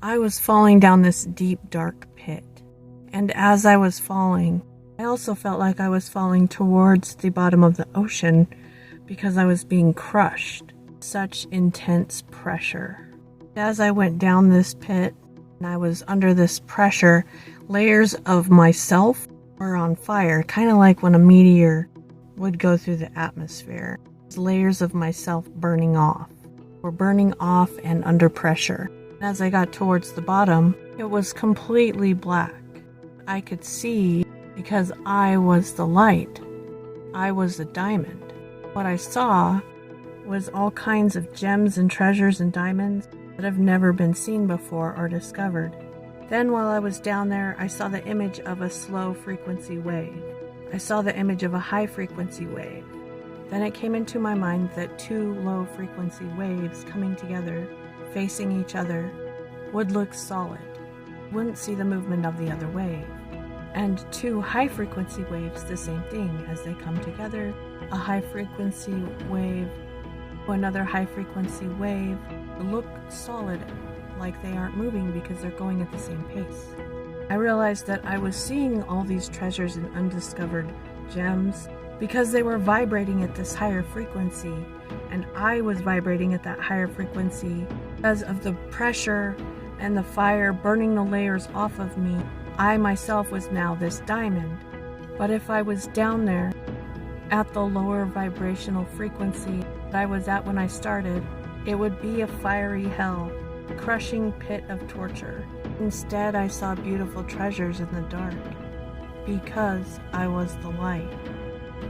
I was falling down this deep, dark pit. And as I was falling, I also felt like I was falling towards the bottom of the ocean because I was being crushed. Such intense pressure. As I went down this pit and I was under this pressure, layers of myself were on fire, kind of like when a meteor would go through the atmosphere. Layers of myself burning off. Were burning off and under pressure. As I got towards the bottom, it was completely black. I could see because I was the light. I was a diamond. What I saw was all kinds of gems and treasures and diamonds that have never been seen before or discovered. Then while I was down there, I saw the image of a slow frequency wave. I saw the image of a high frequency wave. Then it came into my mind that two low frequency waves coming together, facing each other, would look solid. Wouldn't see the movement of the other wave. And two high frequency waves, the same thing. As they come together, a high frequency wave, another high frequency wave, look solid, like they aren't moving because they're going at the same pace. I realized that I was seeing all these treasures and undiscovered gems because they were vibrating at this higher frequency, and I was vibrating at that higher frequency because of the pressure and the fire burning the layers off of me. I myself was now this diamond. But if I was down there at the lower vibrational frequency that I was at when I started, it would be a fiery hell, a crushing pit of torture. Instead, I saw beautiful treasures in the dark because I was the light.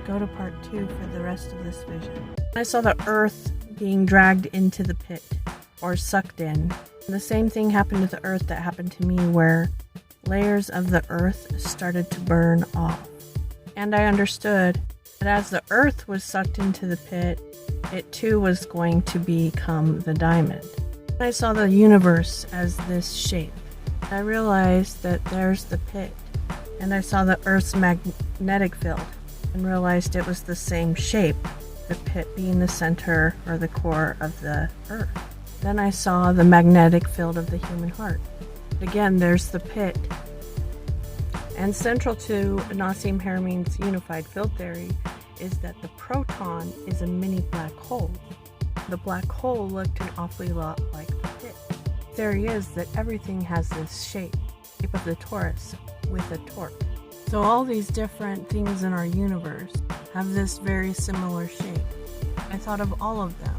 Go to part 2 for the rest of this vision. I saw the earth being dragged into the pit or sucked in. The same thing happened to the earth that happened to me, where layers of the earth started to burn off. And I understood that as the earth was sucked into the pit, it too was going to become the diamond. I saw the universe as this shape. I realized that there's the pit, and I saw the earth's magnetic field and realized it was the same shape, the pit being the center or the core of the earth. Then I saw the magnetic field of the human heart. Again, there's the pit. And central to Nassim Haramein's unified field theory is that the proton is a mini black hole. The black hole looked an awfully lot like the pit. The theory is that everything has this shape of the torus with a torque. So all these different things in our universe have this very similar shape. I thought of all of them.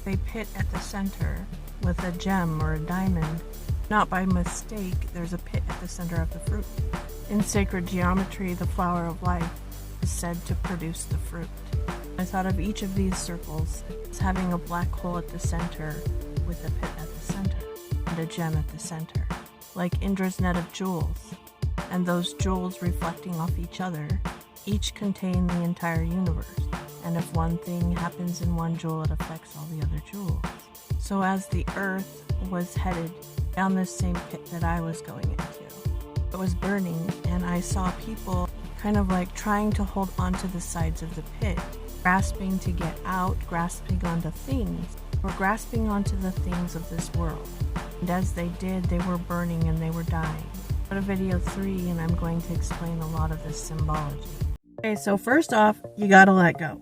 A pit at the center with a gem or a diamond. Not by mistake, there's a pit at the center of the fruit. In sacred geometry, the flower of life is said to produce the fruit. I thought of each of these circles as having a black hole at the center with a pit at the center and a gem at the center, like Indra's net of jewels, and those jewels reflecting off each other, each contain the entire universe, and if one thing happens in one jewel, it affects all the other jewels. So as the earth was headed down this same pit that I was going into, it was burning, and I saw people kind of like trying to hold onto the sides of the pit, grasping to get out, grasping onto things, or grasping onto the things of this world. And as they did, they were burning and they were dying. Go to video 3 and I'm going to explain a lot of this symbology. Okay, so first off, you gotta let go.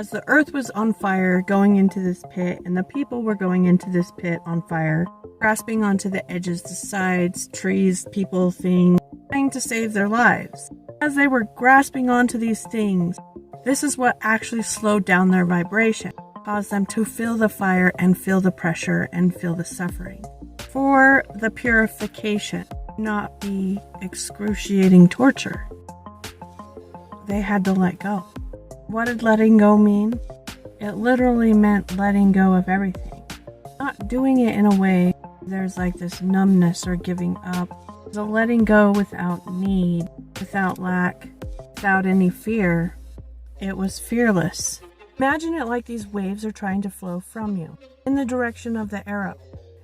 As the earth was on fire going into this pit, and the people were going into this pit on fire, grasping onto the edges, the sides, trees, people, things, trying to save their lives. As they were grasping onto these things, this is what actually slowed down their vibration, caused them to feel the fire and feel the pressure and feel the suffering. For the purification, not be excruciating torture, they had to let go. What did letting go mean? It literally meant letting go of everything. Not doing it in a way there's like this numbness or giving up. It's a letting go without need, without lack, without any fear. It was fearless. Imagine it like these waves are trying to flow from you in the direction of the arrow.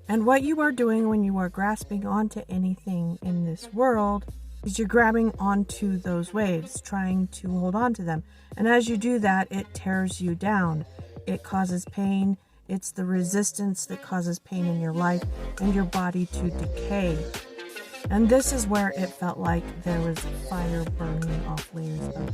And what you are doing when you are grasping onto anything in this world is you're grabbing onto those waves, trying to hold on to them. And as you do that, it tears you down. It causes pain. It's the resistance that causes pain in your life and your body to decay. And this is where it felt like there was fire burning off layers of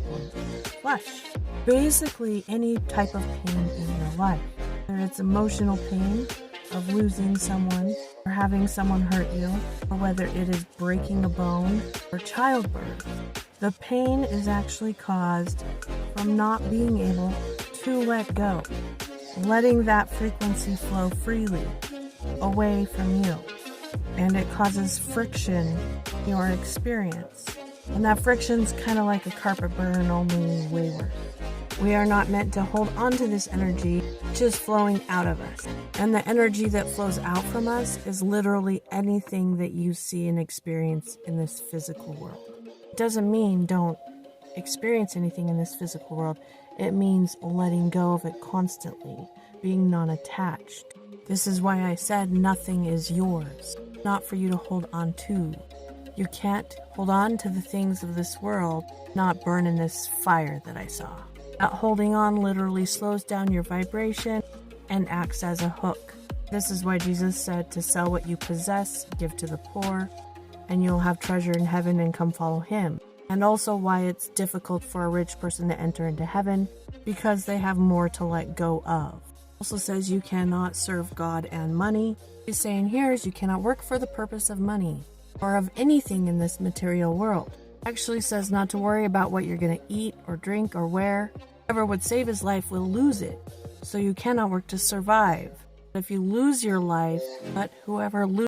flesh. Basically, any type of pain in your life. Whether it's emotional pain of losing someone or having someone hurt you, or whether it is breaking a bone or childbirth. The pain is actually caused from not being able to let go, letting that frequency flow freely away from you. And it causes friction in your experience. And that friction's kind of like a carpet burn, only way worse. We are not meant to hold on to this energy, just flowing out of us. And the energy that flows out from us is literally anything that you see and experience in this physical world. It doesn't mean don't experience anything in this physical world. It means letting go of it constantly, being non-attached. This is why I said nothing is yours, not for you to hold on to. You can't hold on to the things of this world, not burn in this fire that I saw. That holding on literally slows down your vibration and acts as a hook. This is why Jesus said to sell what you possess, give to the poor, and you'll have treasure in heaven and come follow him. And also why it's difficult for a rich person to enter into heaven, because they have more to let go of. Also says you cannot serve God and money. He's saying here is you cannot work for the purpose of money or of anything in this material world. Actually says not to worry about what you're going to eat or drink or wear. Whoever would save his life will lose it. So you cannot work to survive. If you lose your life, but whoever loses